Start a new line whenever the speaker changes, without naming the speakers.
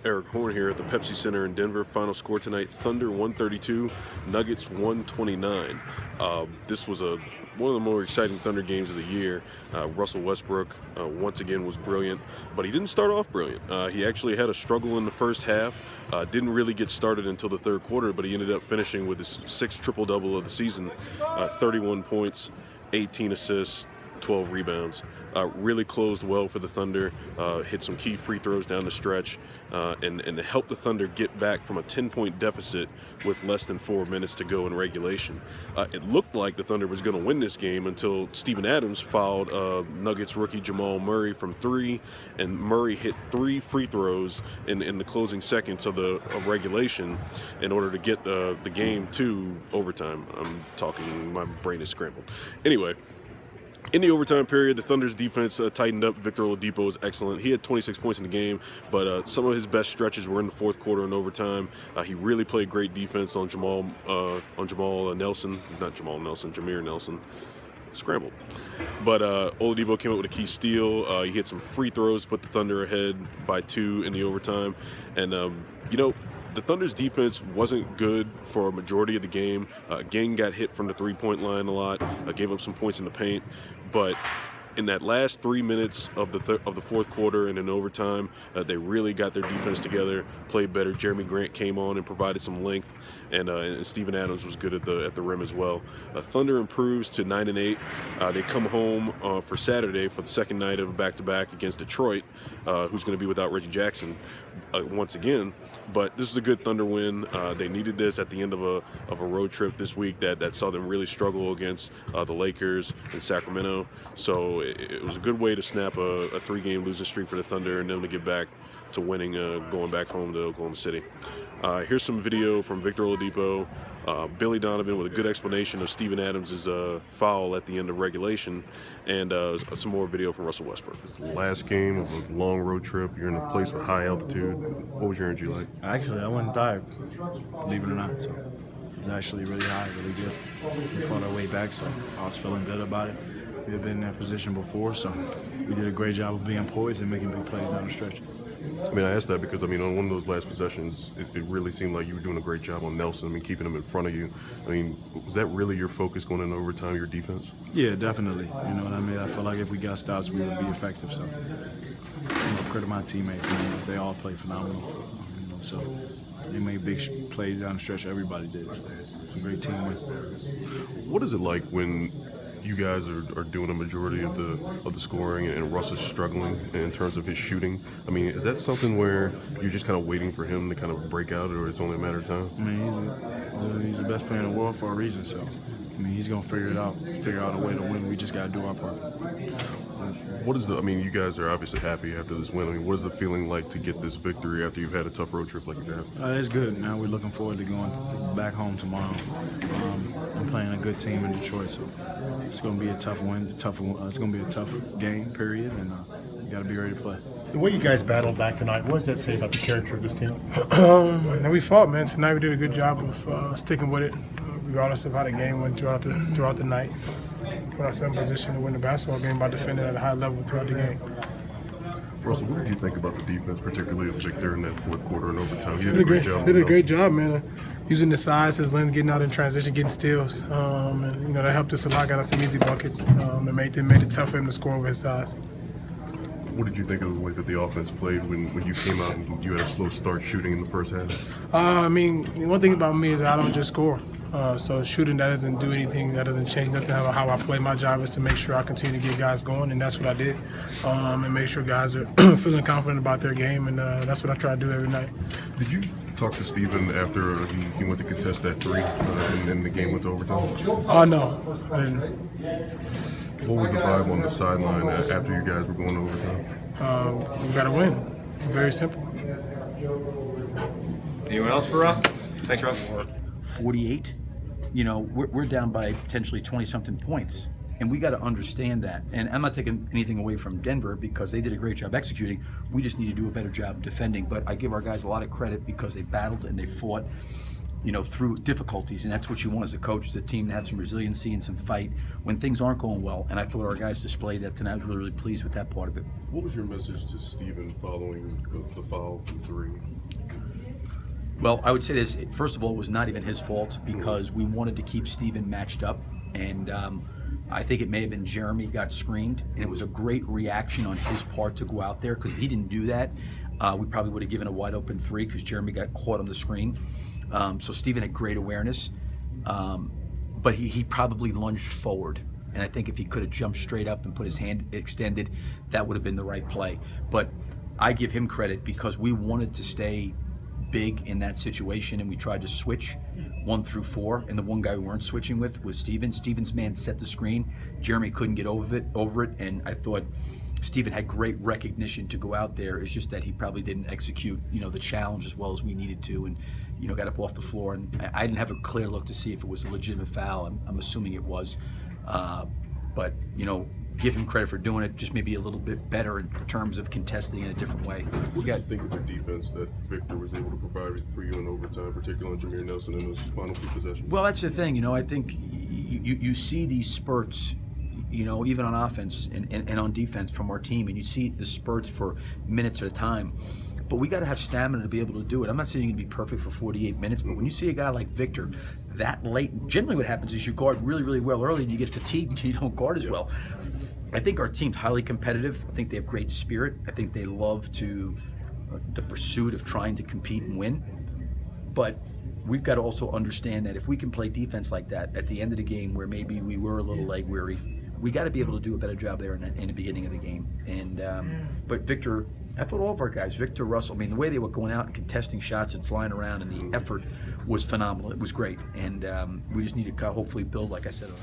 Eric Horn here at the Pepsi Center in Denver. Final score tonight: Thunder 132, Nuggets 129. This was one of the more exciting Thunder games of the year. Russell Westbrook once again was brilliant, but he didn't start off brilliant. He actually had a struggle in the first half. Didn't really get started until the third quarter, but he ended up finishing with his sixth triple-double of the season: 31 points, 18 assists, 12 rebounds. Really closed well for the Thunder, hit some key free throws down the stretch, and helped the Thunder get back from a 10-point deficit with less than 4 minutes to go in regulation. It looked like the Thunder was going to win this game until Steven Adams fouled Nuggets rookie Jamal Murray from three, and Murray hit 3 free throws in the closing seconds of regulation in order to get the game to overtime. I'm talking, my brain is scrambled. Anyway, in the overtime period, the Thunder's defense tightened up. Victor Oladipo was excellent. He had 26 points in the game, but some of his best stretches were in the fourth quarter and overtime. He really played great defense on Jameer Nelson. Scrambled. But Oladipo came up with a key steal. He hit some free throws, put the Thunder ahead by 2 in the overtime. And, the Thunder's defense wasn't good for a majority of the game. Gang got hit from the three-point line a lot, gave up some points in the paint. But in that last 3 minutes of the fourth quarter and in overtime, they really got their defense together, played better. Jeremy Grant came on and provided some length, and Steven Adams was good at the rim as well. Thunder improves to 9-8. They come home for Saturday for the second night of a back-to-back against Detroit, who's going to be without Reggie Jackson once again. But this is a good Thunder win. They needed this at the end of a road trip this week that saw them really struggle against the Lakers and Sacramento. So it was a good way to snap a 3-game losing streak for the Thunder and them to get back to winning, going back home to Oklahoma City. Here's some video from Victor Oladipo, Billy Donovan with a good explanation of Steven Adams' foul at the end of regulation, and some more video from Russell Westbrook. This is the last game of a long road trip. You're in a place with high altitude. What was your energy like?
Actually, I wasn't tired, believe it or not. So it was actually really high, really good. We fought our way back, so I was feeling good about it. We had been in that position before, so we did a great job of being poised and making big plays down the stretch.
I mean, I asked that because, on one of those last possessions, it really seemed like you were doing a great job on Nelson, keeping him in front of you. Was that really your focus going into overtime, your defense?
Yeah, definitely. You know what I mean? I felt like if we got stops, we would be effective. So, credit my teammates, man. They all played phenomenal. So they made big plays down the stretch. Everybody did. It's a great team win.
What is it like when you guys are doing a majority of the scoring and Russ is struggling in terms of his shooting? Is that something where you're just kind of waiting for him to kind of break out, or it's only a matter of time?
He's the best player in the world for a reason, so he's gonna figure out a way to win. We just gotta do our part.
You guys are obviously happy after this win. What is the feeling like to get this victory after you've had a tough road trip like you've had?
It's good. Now we're looking forward to going back home tomorrow. I'm playing a good team in Detroit, so it's going to be a tough win. It's going to be a tough game, period, and you got to be ready to play.
The way you guys battled back tonight, what does that say about the character of this team?
We fought, man. Tonight we did a good job of sticking with it, regardless of how the game went throughout the night. Put ourselves in position to win the basketball game by defending at a high level throughout the game.
Russell, what did you think about the defense, particularly of Victor in that fourth quarter and overtime? You
Did a great job, man. Using the size, his length, getting out in transition, getting steals. That helped us a lot. Got us some easy buckets and made it tough for him to score with his size.
What did you think of the way that the offense played when you came out and you had a slow start shooting in the first half?
One thing about me is I don't just score. So shooting, that doesn't do anything. That doesn't change nothing about how I play. My job is to make sure I continue to get guys going, and that's what I did. And make sure guys are feeling confident about their game, and that's what I try to do every night.
Did you talk to Steven after he went to contest that three and then the game went to overtime?
No, I didn't.
What was the vibe on the sideline after you guys were going to overtime?
We got to win. Very simple.
Anyone else for Russ? Thanks, Russ.
48. We're down by potentially 20-something points. And we got to understand that. And I'm not taking anything away from Denver because they did a great job executing. We just need to do a better job defending. But I give our guys a lot of credit because they battled and they fought. through difficulties, and that's what you want as a coach, is a team to have some resiliency and some fight when things aren't going well. And I thought our guys displayed that tonight. I was really, really pleased with that part of it.
What was your message to Steven following the foul from 3?
Well, I would say this. First of all, it was not even his fault because we wanted to keep Steven matched up, and I think it may have been Jeremy got screened, and it was a great reaction on his part to go out there, because if he didn't do that, we probably would have given a wide open 3 because Jeremy got caught on the screen. So Steven had great awareness, but he probably lunged forward. And I think if he could have jumped straight up and put his hand extended, that would have been the right play. But I give him credit because we wanted to stay big in that situation, and we tried to switch 1 through 4. And the one guy we weren't switching with was Steven. Steven's man set the screen. Jeremy couldn't get over it, and I thought Steven had great recognition to go out there. It's just that he probably didn't execute, the challenge as well as we needed to, and got up off the floor. And I didn't have a clear look to see if it was a legitimate foul. I'm assuming it was, but give him credit for doing it. Just maybe a little bit better in terms of contesting in a different way.
What do you think of your defense that Victor was able to provide for you in overtime, particularly on Jameer Nelson in those final 2 possessions?
Well, that's the thing. I think you see these spurts, even on offense and on defense from our team, and you see the spurts for minutes at a time. But we got to have stamina to be able to do it. I'm not saying you're going to be perfect for 48 minutes, but when you see a guy like Victor that late, generally what happens is you guard really, really well early and you get fatigued and you don't guard as well. I think our team's highly competitive. I think they have great spirit. I think they love the pursuit of trying to compete and win. But we've got to also understand that if we can play defense like that at the end of the game where maybe we were a little leg weary, we got to be able to do a better job there in the beginning of the game. And but Victor, I thought all of our guys, Victor, Russell, the way they were going out and contesting shots and flying around, and the effort was phenomenal. It was great, and we just need to hopefully build, like I said, on it.